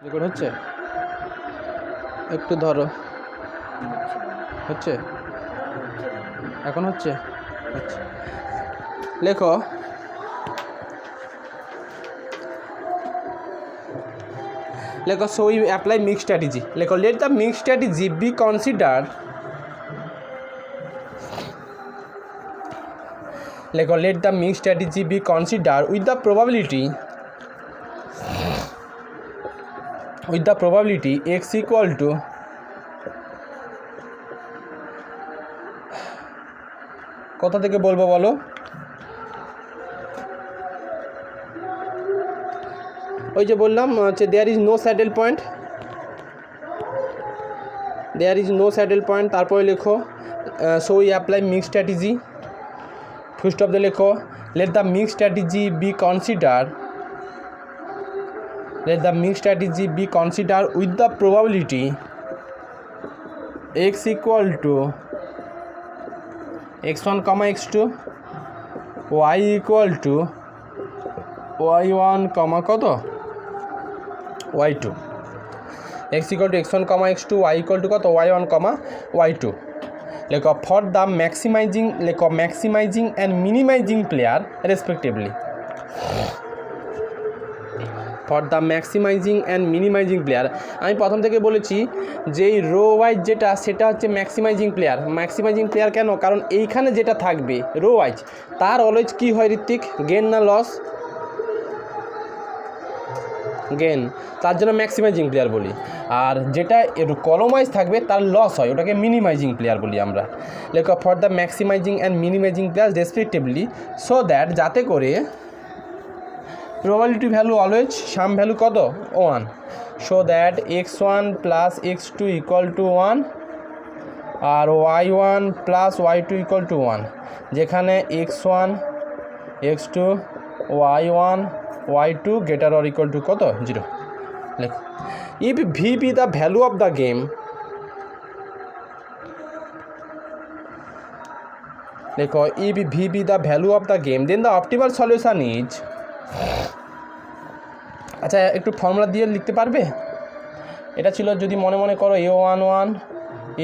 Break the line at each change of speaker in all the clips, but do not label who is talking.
Record হচ্ছে, একটু ধরো। হচ্ছে, এখন হচ্ছে। আচ্ছা, লেখো লেখো so we apply mix strategy. লেখো let the mix strategy be consider. লেখো let the mix strategy be consider with the probability x equal to কোথা থেকে বলবো বলো? ওই যে বললাম হচ্ছে there is no saddle point, তারপরে লেখো so we apply mix strategy, full stop দিয়ে লেখো let the mix strategy be consider with the probability x equal to x1, x2, y equal to y1, কত y2, x equal to x1, x2, y equal to কত y1, y2। লেখো for the maximising and minimising player respectively. For the maximising and minimising player, আমি প্রথম থেকে বলেছি যে এই rho wise যেটা সেটা হচ্ছে ম্যাক্সিমাইজিং প্লেয়ার। কেন? কারণ এইখানে যেটা থাকবে রো ওয়াইজ তার অলওয়েজ কী হয় ঋত্বিক? গেন না লস? গেন, তার জন্য ম্যাক্সিমাইজিং প্লেয়ার বলি। আর যেটা কলম ওয়াইজ থাকবে তার লস হয়, ওটাকে মিনিমাইজিং প্লেয়ার বলি আমরা। লেখো for the maximising and minimising player respectively, so that যাতে করে probability value always sum value কত 1, so that x1 plus x2 equal to 1 R y1 plus y2 equal to 1, যেখানে x1 x2 y1 y2 greater or equal to কত 0। লেখো if v be the value of the game, লেখো if v be the value of the game then the optimal solution is। আচ্ছা, একটু formula দিয়ে লিখতে পারবে? এটা ছিল যদি মনে করো a11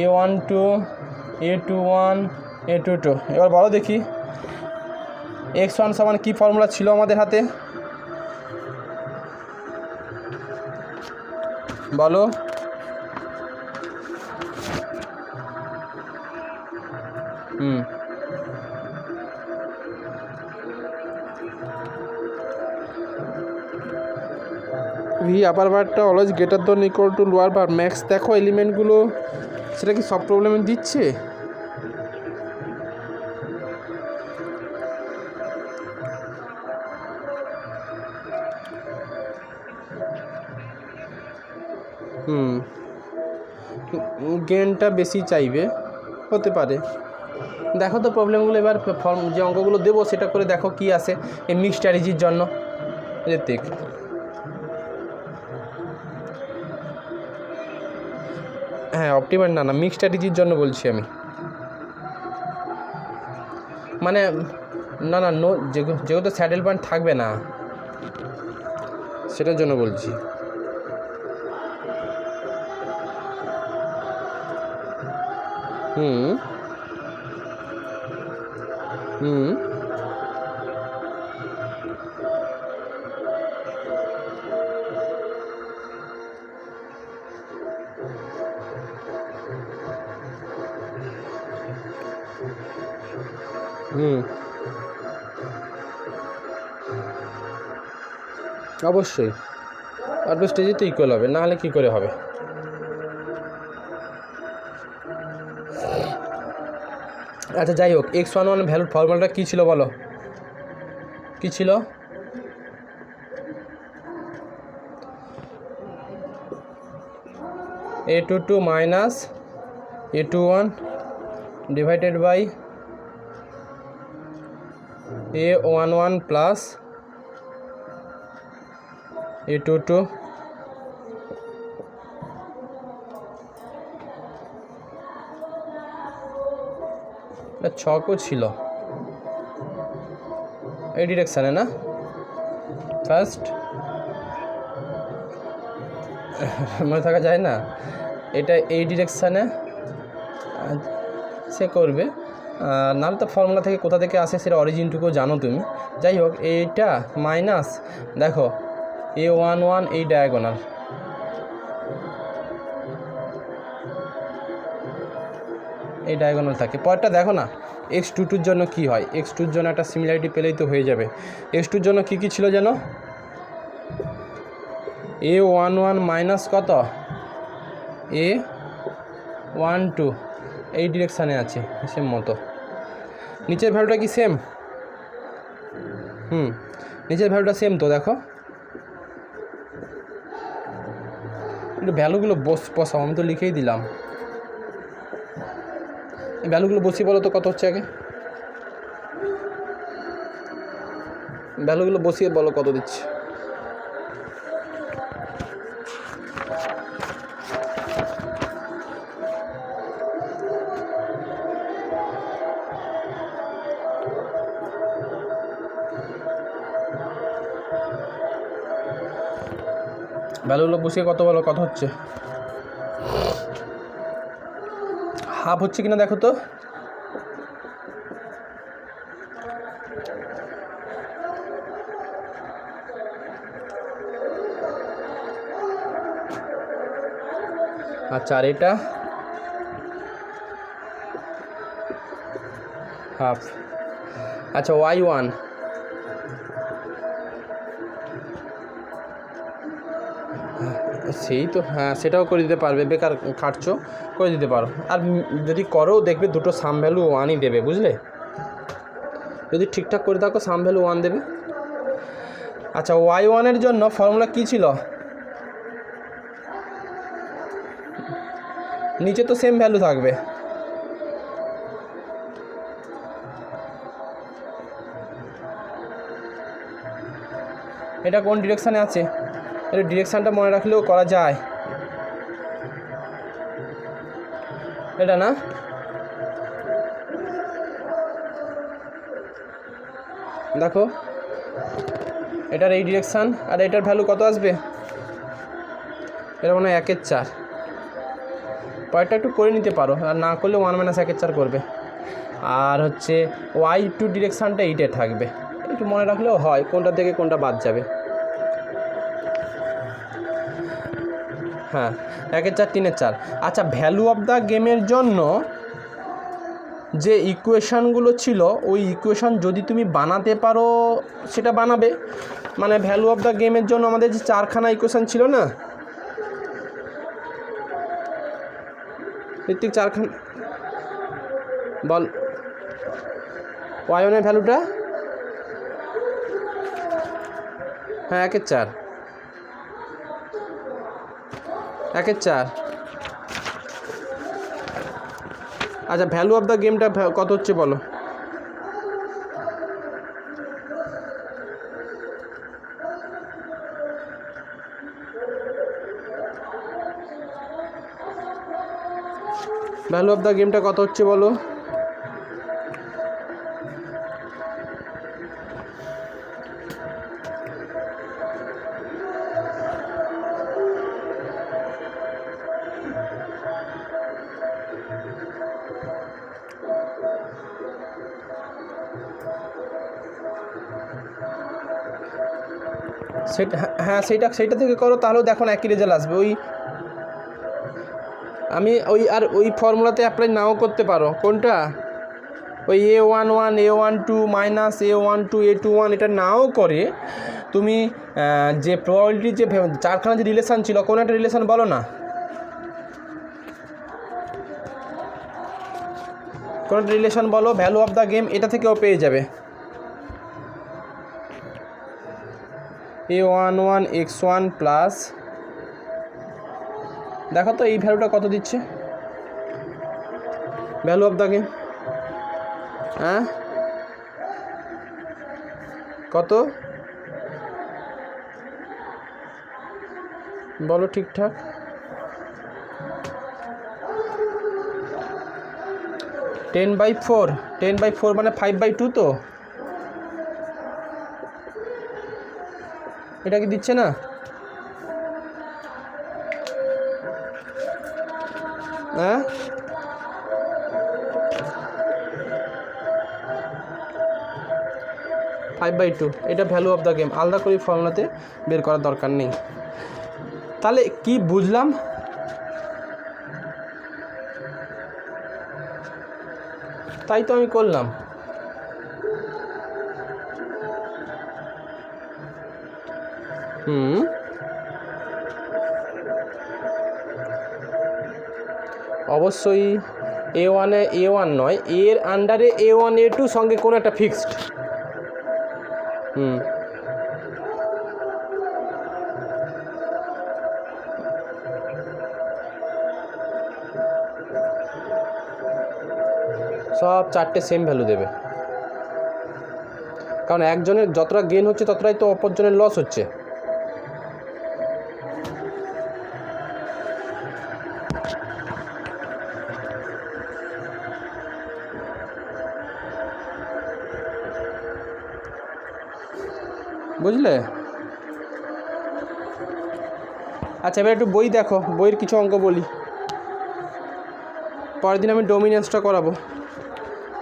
a12 a21 a22। এবার বলো দেখি x1 সমান কী ফর্মুলা ছিল আমাদের হাতে? বলো। ভি আপার বারটা always greater than equal to lower bar max. দেখো এলিমেন্টগুলো সেটা কি সব প্রবলেমে দিচ্ছে? গেনটা বেশি চাইবে, হতে পারে। দেখো তো প্রবলেমগুলো এবার যে অঙ্কগুলো দেবো সেটা করে দেখো কি আসে এই মিক্স স্ট্র্যাটেজির জন্য। ঋত্বিক, হ্যাঁ অপটিমাল না মিক্স স্ট্র্যাটেজির জন্য বলছি আমি, মানে না যেহেতু স্যাডেল পয়েন্ট থাকবে না সেটার জন্য বলছি। অবশ্যই অল্প স্টেজে তো ইকুয়াল হবে, না হলে কী করে হবে? আচ্ছা যাই হোক, x11 ভ্যালুর ফর্মুলাটা কী ছিল বলো? কী ছিল? a22 minus a21 divided by a11 plus a22 ছকও ছিল এই ডিরেকশানে না। ফার্স্ট মনে থাকা যায় না, এটা এই ডিরেকশানে সে করবে, নাহলে তো ফর্মুলা থেকে কোথা থেকে আসে সেটা অরিজিনটুকু জানো তুমি। যাই হোক, এইটা মাইনাস দেখো A11 এই ডায়াগোনাল, এই ডায়াগোনাল থাকে। পরেরটা দেখো না, x22 জন্য কি হয়, x2 জন্য একটা সিমিলারিটি পেলেই তো হয়ে যাবে। x2 জন্য কি কি ছিল যেন, A11 মাইনাস কত A12 এই ডিরেকশানে আছে সেম মতো। নিচের ভ্যালুটা কি সেম? নিচের ভ্যালুটা সেম তো দেখো, একটু ভ্যালুগুলো বসাও, আমি তো লিখেই দিলাম। এই ভ্যালুগুলো বসিয়ে বলো তো কত হচ্ছে আগে, ভ্যালুগুলো বসিয়ে বলো কত দিচ্ছে। ভ্যালুগুলো বসিয়ে কত বলো কত হচ্ছে, হাফ হচ্ছে কিনা দেখো তো। আচ্ছা, আর এটা হাফ। আচ্ছা, y1 সেই তো, হ্যাঁ সেটাও করে দিতে পারবে, বেকার খাটছো, করে দিতে পারো। আর যদি করো দেখবে দুটো সাম ভ্যালু 1ই দেবে, বুঝলে, যদি ঠিকঠাক করে থাকো সাম ভ্যালু 1 দেবে। আচ্ছা, y1 এর জন্য ফর্মুলা কী ছিল, নিচে তো সেম ভ্যালু থাকবে, এটা কোন ডিরেকশানে আছে, এটা ডিরেকশানটা মনে রাখলেও করা যায়, এটা না, দেখো এটার এই ডিরেকশান, আর এটার ভ্যালু কত আসবে, এটা মনে হয় 1/4। পরেরটা একটু করে নিতে পারো, আর না করলে 1 - 1/4 করবে। আর হচ্ছে y2 ডিরেকশানটা এইটে থাকবে, একটু মনে রাখলেও হয় কোনটা থেকে কোনটা বাদ যাবে। হ্যাঁ, 1/4 3/4। আচ্ছা, ভ্যালু অফ দ্য গেমের জন্য যে ইকুয়েশানগুলো ছিল, ওই ইকুয়েশান যদি তুমি বানাতে পারো সেটা বানাবে। মানে ভ্যালু অফ দ্য গেমের জন্য আমাদের যে 4খানা ইকুয়েশান ছিল না, ঋত্বিক 4খানা বল, y1 এর ভ্যালুটা, হ্যাঁ 1/4, 1/4। আচ্ছা, ভ্যালু অফ দ্য গেমটা কত হচ্ছে বলো, ভ্যালু অফ দ্য গেমটা কত হচ্ছে বলো, সেটা, হ্যাঁ সেইটা থেকে করো, তাহলেও দেখো না একই রেজাল্ট আসবে। ওই ফর্মুলাতে অ্যাপ্লাই নাও করতে পারো, কোনটা, ওই A11 A12 minus A12 A21 এটা নাও করে তুমি যে প্রবাবিলিটির যে 4খানা যে রিলেশান ছিল, কোনো একটা রিলেশান বলো না, কোনো একটা রিলেশান বলো, ভ্যালু অফ দ্য গেম এটা থেকেও পেয়ে যাবে। A11 x1 প্লাস, দেখো তো এই ভ্যালুটা কত দিচ্ছে, ভ্যালু অফ দ্য গেম, হ্যাঁ কত বলো ঠিকঠাক, 10/4, 10/4 মানে 5/2 তো, এটা কি দিচ্ছে না, 5/2, এটা ভ্যালু অফ দ্য গেম, আলাদা করে ফর্মুলাতে বের করার দরকার নেই। তাহলে কি বুঝলাম? তাই তো আমি করলাম। অবশ্যই A1 নয়, এর আন্ডারে A1 A2 সঙ্গে কোনো একটা ফিক্সড। সব চারটে সেম ভ্যালু দেবে, কারণ একজনের যতটা গেইন হচ্ছে ততটাই তো অপরজনের লস হচ্ছে। বুঝলে? আচ্ছা, এবার একটু বই দেখো, বইয়ের কিছু অঙ্ক বলি, পরের দিন আমি ডোমিনেন্সটা করাবো।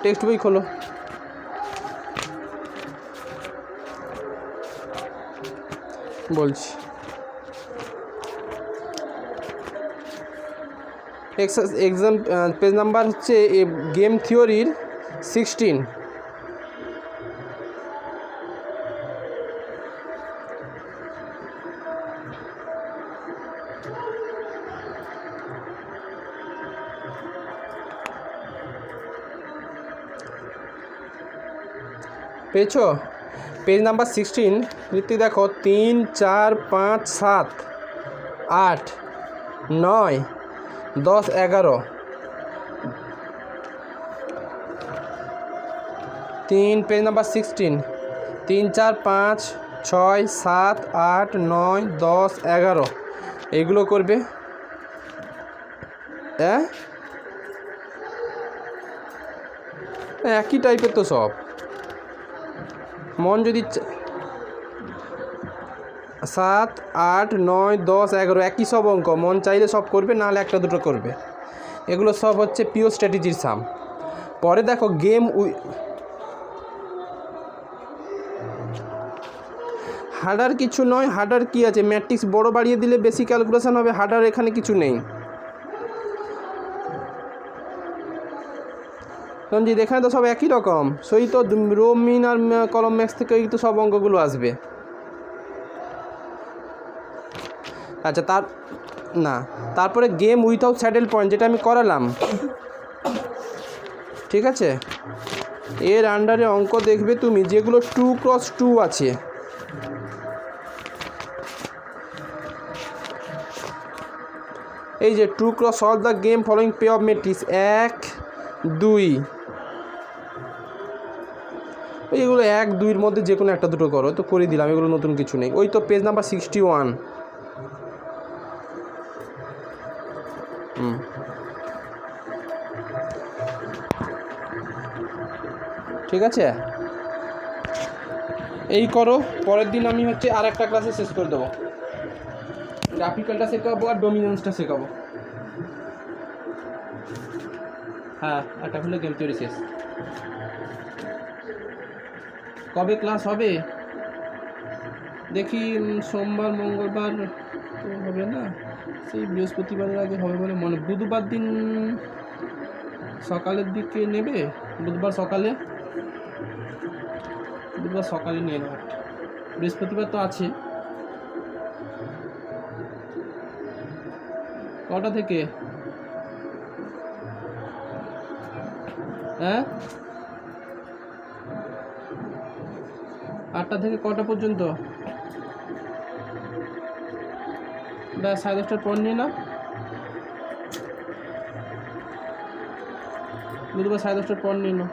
টেক্সট বই খোলো। বলছি, এক্সাম পেজ নাম্বার হচ্ছে গেম থিওরির 16। পেয়েছো? পেজ নাম্বার 16 ঋত্বিক দেখো, 3 4 5 7 8 9 10 11। 3 পেজ নাম্বার 16, 3 4 5 6 7 8 9 10 11 এগুলো করবে। একই টাইপের তো সব। মন যদি 7 8 9 10 11 একই সব অঙ্ক, মন চাইলে সব করবে, নাহলে একটা দুটো করবে। এগুলো সব হচ্ছে পিওর স্ট্র্যাটেজির সাম। পরে দেখো গেম হার্ডার কিছু নয়। হার্ডার কি আছে? ম্যাট্রিক্স বড় বাড়িয়ে দিলে বেশি ক্যালকুলেশন হবে, হার্ডার এখানে কিছু নেই। রঞ্জিত, এখানে তো সব একই রকম, সেই তো রো মিন আর কলম ম্যাক্স থেকে তো সব অঙ্কগুলো আসবে। আচ্ছা, তারপরে গেম উইথাউট স্যাডেল পয়েন্ট, যেটা আমি করালাম, ঠিক আছে? এর আন্ডারে অঙ্ক দেখবে তুমি যেগুলো 2x2 আছে। এই যে 2x solve the game following pay off matrix 1 2, এগুলো 1 2-এর মধ্যে যে কোনো একটা দুটো করো, তো করে দিলাম, এগুলো নতুন কিছু নেই। ওই তো পেজ নাম্বার 61। ঠিক আছে, এই করো। পরের দিন আমি হচ্ছে আর একটা ক্লাসে শেষ করে দেবো, গ্রাফিক্যালটা শেখাবো আর ডোমিনেন্সটা শেখাবো। হ্যাঁ, একটা হলে গেম থিওরি শেষ। কবে ক্লাস হবে দেখি, সোমবার মঙ্গলবার তো হবে না, সেই বৃহস্পতিবারের আগে হবে বলে মনে। বুধবার দিন সকালের দিকে নেবে, বুধবার সকালে নিয়ে নেব। বৃহস্পতিবার তো আছে, কটা থেকে? হ্যাঁ, 8টা থেকে কটা পর্যন্ত? ব্যাস, 10:30টার পর নিয়ে নাও। বুধবার 10:30টার পর নিয়ে নাও।